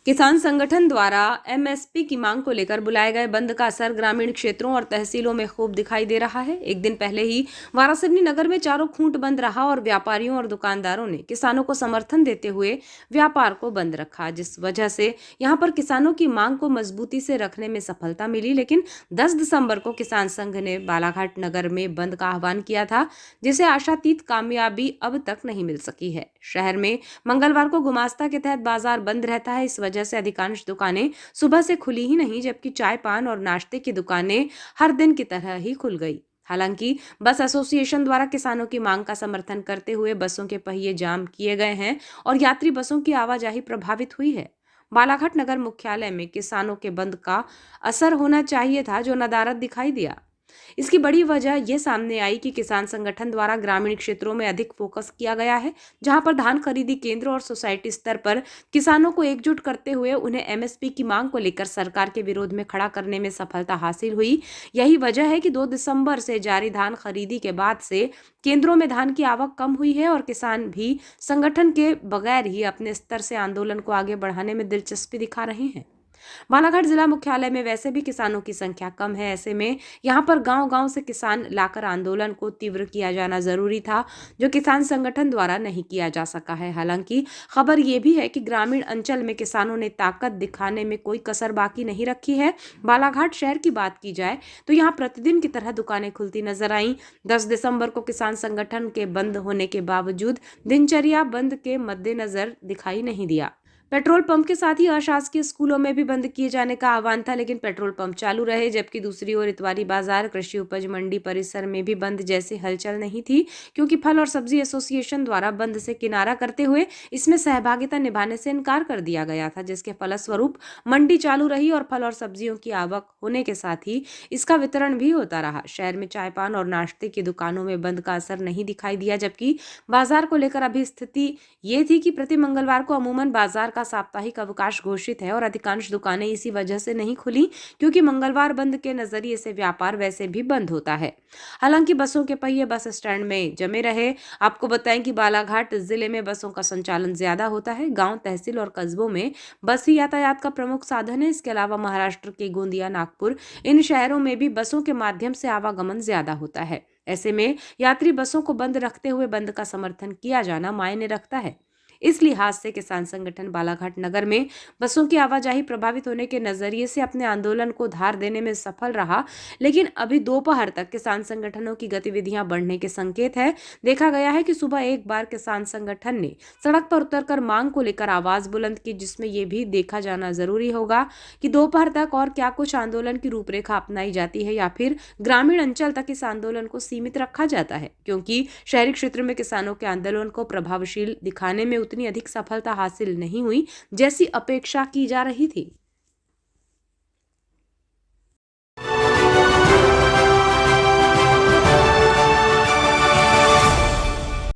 किसान संगठन द्वारा एमएसपी की मांग को लेकर बुलाए गए बंद का असर ग्रामीण क्षेत्रों और तहसीलों में खूब दिखाई दे रहा है। एक दिन पहले ही वारासिवनी नगर में चारों खूंट बंद रहा और व्यापारियों और दुकानदारों ने किसानों को समर्थन देते हुए व्यापार को बंद रखा, जिस वजह से यहां पर किसानों की मांग को मजबूती से रखने में सफलता मिली। लेकिन 10 दिसंबर को किसान संघ ने बालाघाट नगर में बंद का आह्वान किया था, जिसे आशातीत कामयाबी अब तक नहीं मिल सकी है। शहर में मंगलवार को गुमास्ता के तहत बाजार बंद रहता है। इस वजह से अधिकांश दुकानें सुबह से खुली ही नहीं, जबकि चाय पान और नाश्ते की दुकानें हर दिन की तरह ही खुल गई। हालांकि बस एसोसिएशन द्वारा किसानों की मांग का समर्थन करते हुए बसों के पहिए जाम किए गए हैं और यात्री बसों की आवाजाही प्रभावित हुई है। बालाघाट नगर मुख्यालय में किसानों के बंद का असर होना चाहिए था, जो नदारद दिखाई दिया। इसकी बड़ी वजह यह सामने आई कि किसान संगठन द्वारा ग्रामीण क्षेत्रों में अधिक फोकस किया गया है, जहां पर धान खरीदी केंद्र और सोसाइटी स्तर पर किसानों को एकजुट करते हुए उन्हें एमएसपी की मांग को लेकर सरकार के विरोध में खड़ा करने में सफलता हासिल हुई। यही वजह है कि 2 दिसंबर से जारी धान खरीदी के बाद से केंद्रों में धान की आवक कम हुई है और किसान भी संगठन के बगैर ही अपने स्तर से आंदोलन को आगे बढ़ाने में दिलचस्पी दिखा रहे हैं। बालाघाट जिला मुख्यालय में वैसे भी किसानों की संख्या कम है। ऐसे में यहाँ पर गांव-गांव से किसान लाकर आंदोलन को तीव्र किया जाना जरूरी था, जो किसान संगठन द्वारा नहीं किया जा सका है। हालांकि खबर ये भी है कि ग्रामीण अंचल में किसानों ने ताकत दिखाने में कोई कसर बाकी नहीं रखी है। बालाघाट शहर की बात की जाए तो यहाँ प्रतिदिन की तरह दुकानें खुलती नजर आईं। 10 दिसंबर को किसान संगठन के बंद होने के बावजूद दिनचर्या बंद के मद्देनजर दिखाई नहीं दिया। पेट्रोल पंप के साथ ही अशासकीय स्कूलों में भी बंद किए जाने का आह्वान था, लेकिन पेट्रोल पंप चालू रहे, जबकि दूसरी ओर इतवारी बाजार, कृषि उपज मंडी परिसर में भी बंद जैसी हलचल नहीं थी, क्योंकि फल और सब्जी एसोसिएशन द्वारा बंद से किनारा करते हुए इसमें सहभागिता निभाने से इनकार कर दिया गया था, जिसके फलस्वरूप मंडी चालू रही और फल और सब्जियों की आवक होने के साथ ही इसका वितरण भी होता रहा। शहर में चाय पान और नाश्ते की दुकानों में बंद का असर नहीं दिखाई दिया, जबकि बाजार को लेकर अभी स्थिति ये थी कि प्रति मंगलवार को अमूमन बाजार का साप्ताहिक अवकाश घोषित है और अधिकांश दुकानें इसी वजह से नहीं खुली, क्योंकि मंगलवार बंद के नजरिए से व्यापार वैसे भी बंद होता है। हालांकि बसों के पहिए बस स्टैंड में जमे रहे। आपको बताएं कि बालाघाट जिले में बसों का संचालन ज्यादा होता है। गांव, तहसील और कस्बों में बस ही यातायात का प्रमुख साधन है। इसके अलावा महाराष्ट्र के गोंदिया, नागपुर, इन शहरों में भी बसों के माध्यम से आवागमन ज्यादा होता है। ऐसे में यात्री बसों को बंद रखते हुए बंद का समर्थन किया जाना मायने रखता है। इस लिहाज से किसान संगठन बालाघाट नगर में बसों की आवाजाही प्रभावित होने के नजरिए से अपने आंदोलन को धार देने में सफल रहा, लेकिन अभी दोपहर तक किसान संगठनों की गतिविधियां बढ़ने के संकेत है। देखा गया है कि सुबह एक बार किसान संगठन ने सड़क पर उतरकर मांग को लेकर आवाज बुलंद की, जिसमें यह भी देखा जाना जरूरी होगा कि दोपहर तक और क्या कुछ आंदोलन की रूपरेखा अपनाई जाती है या फिर ग्रामीण अंचल तक इस आंदोलन को सीमित रखा जाता है, क्योंकि शहरी क्षेत्र में किसानों के आंदोलन को प्रभावशील दिखाने में उतनी अधिक सफलता हासिल नहीं हुई जैसी अपेक्षा की जा रही थी।